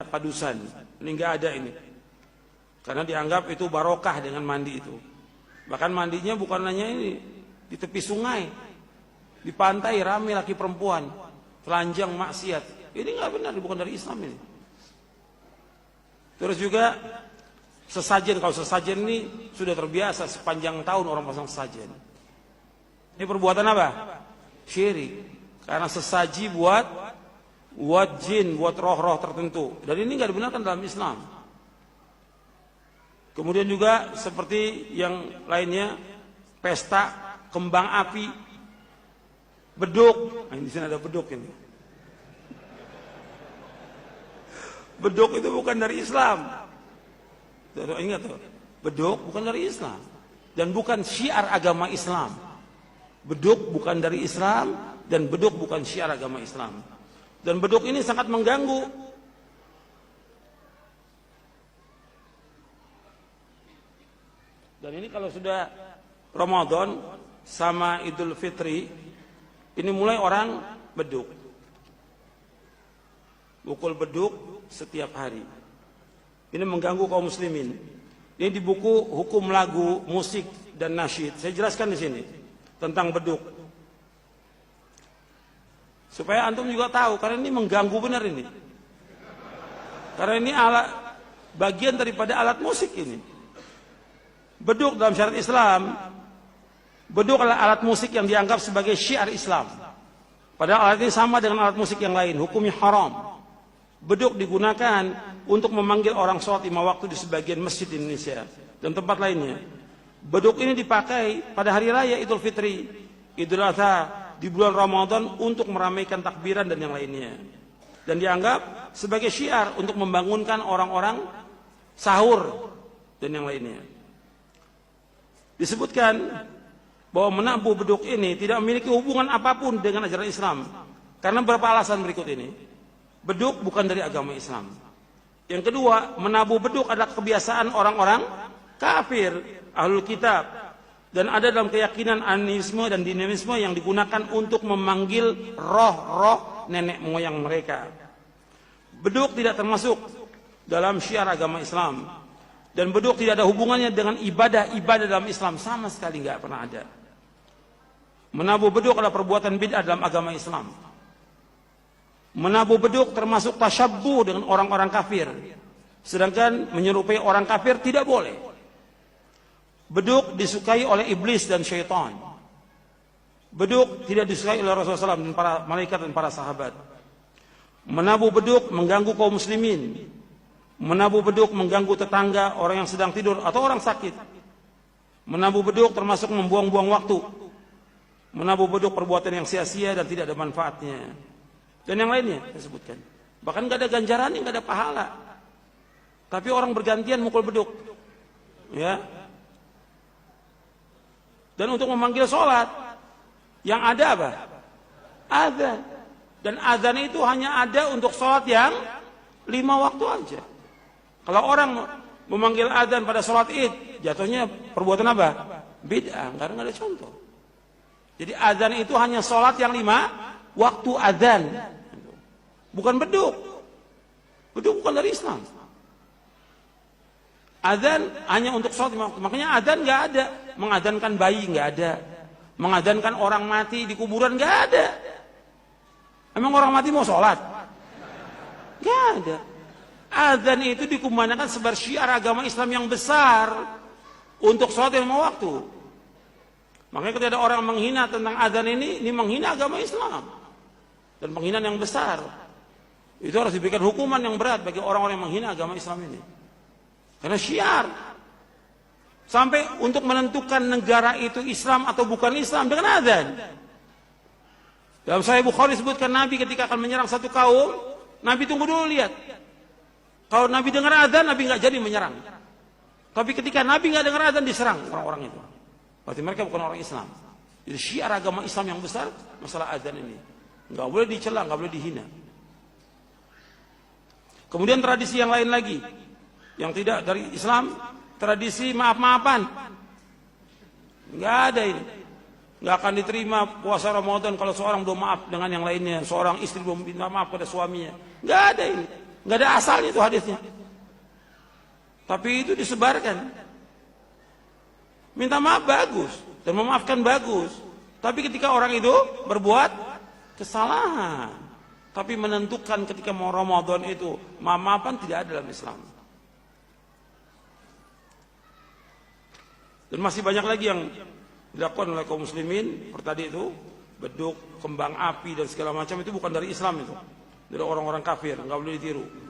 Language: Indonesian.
padusan. Ini nggak ada ini. Karena dianggap itu barokah dengan mandi itu. Bahkan mandinya bukan hanya ini, di tepi sungai, di pantai ramai laki perempuan, telanjang maksiat. Ini nggak benar, bukan dari Islam ini. Terus juga sesajen, kalau sesajen ini sudah terbiasa sepanjang tahun orang pasang sesajen. Ini perbuatan apa? Syirik. Karena sesaji buat jin, buat roh-roh tertentu. Dan ini nggak dibenarkan dalam Islam. Kemudian juga seperti yang lainnya, pesta kembang api, beduk. Nah, di sini ada beduk ini. Beduk itu bukan dari Islam. Ingat tuh, beduk bukan dari Islam dan bukan syiar agama Islam. Beduk bukan dari Islam dan beduk bukan syiar agama Islam. Dan beduk ini sangat mengganggu. Dan ini kalau sudah Ramadan sama Idul Fitri, ini mulai orang beduk. Pukul beduk setiap hari. Ini mengganggu kaum muslimin. Ini di buku Hukum Lagu, Musik dan Nasyid. Saya jelaskan di sini tentang beduk. Supaya antum juga tahu, karena ini mengganggu benar ini. Karena ini alat bagian daripada alat musik ini. Beduk dalam syariat Islam, beduk adalah alat musik yang dianggap sebagai syiar Islam. Padahal alat ini sama dengan alat musik yang lain, hukumnya haram. Beduk digunakan untuk memanggil orang sholat 5 waktu di sebagian masjid di Indonesia dan tempat lainnya. Beduk ini dipakai pada hari raya Idul Fitri, Idul Adha, di bulan Ramadan untuk meramaikan takbiran dan yang lainnya. Dan dianggap sebagai syiar untuk membangunkan orang-orang sahur dan yang lainnya. Disebutkan bahwa menabuh beduk ini tidak memiliki hubungan apapun dengan ajaran Islam. Karena beberapa alasan berikut ini. Beduk bukan dari agama Islam. Yang kedua, menabuh beduk adalah kebiasaan orang-orang kafir, ahlul kitab. Dan ada dalam keyakinan animisme dan dinamisme yang digunakan untuk memanggil roh-roh nenek moyang mereka. Beduk tidak termasuk dalam syiar agama Islam. Dan beduk tidak ada hubungannya dengan ibadah-ibadah dalam Islam. Sama sekali nggak pernah ada. Menabuh beduk adalah perbuatan bid'ah dalam agama Islam. Menabuh beduk termasuk tasyabbuh dengan orang-orang kafir. Sedangkan menyerupai orang kafir tidak boleh. Beduk disukai oleh iblis dan syaitan. Beduk tidak disukai oleh Rasulullah SAW dan para malaikat dan para sahabat. Menabuh beduk mengganggu kaum muslimin. Menabuh beduk mengganggu tetangga, orang yang sedang tidur atau orang sakit. Menabuh beduk termasuk membuang-buang waktu. Menabuh beduk perbuatan yang sia-sia dan tidak ada manfaatnya. Dan yang lainnya saya sebutkan. Bahkan nggak ada ganjarannya, nggak ada pahala. Tapi orang bergantian mukul beduk. Ya. Dan untuk memanggil sholat, yang ada apa? Adzan. Dan adzan itu hanya ada untuk sholat yang 5 waktu aja. Kalau orang memanggil adzan pada sholat id, jatuhnya perbuatan apa? Bid'ah, karena nggak ada contoh. Jadi adzan itu hanya sholat yang 5 waktu adzan. Bukan beduk. Beduk bukan dari Islam. Adzan hanya untuk sholat 5 waktu. Makanya adzan nggak ada. Mengadzankan bayi nggak ada. Mengadzankan orang mati di kuburan nggak ada. Emang orang mati mau sholat? Nggak ada. Adzan itu dikumandangkan sebagai syiar agama Islam yang besar untuk sholat 5 waktu. Makanya ketika ada orang menghina tentang adzan ini menghina agama Islam dan penghinaan yang besar. Itu harus diberikan hukuman yang berat bagi orang-orang yang menghina agama Islam ini. Karena syiar. Sampai untuk menentukan negara itu Islam atau bukan Islam dengan adzan. Dalam Sahih Bukhari disebutkan Nabi ketika akan menyerang satu kaum, Nabi tunggu dulu lihat. Kalau Nabi dengar adzan, Nabi nggak jadi menyerang. Tapi ketika Nabi nggak dengar adzan, diserang orang-orang itu. Berarti mereka bukan orang Islam. Jadi syiar agama Islam yang besar masalah adzan ini. Nggak boleh dicela, nggak boleh dihina. Kemudian tradisi yang lain lagi yang tidak dari Islam, tradisi maaf-maafan. Nggak ada ini. Nggak akan diterima puasa Ramadan kalau seorang belum maaf dengan yang lainnya, seorang istri belum minta maaf pada suaminya. Nggak ada ini. Nggak ada asalnya itu hadisnya. Tapi itu disebarkan. Minta maaf bagus dan memaafkan bagus. Tapi ketika orang itu berbuat kesalahan, tapi menentukan ketika mau Ramadan itu maaf-maafan tidak ada dalam Islam. Dan masih banyak lagi yang dilakukan oleh kaum muslimin. Seperti tadi itu, beduk, kembang api dan segala macam itu bukan dari Islam itu. Dari orang-orang kafir, nggak boleh ditiru.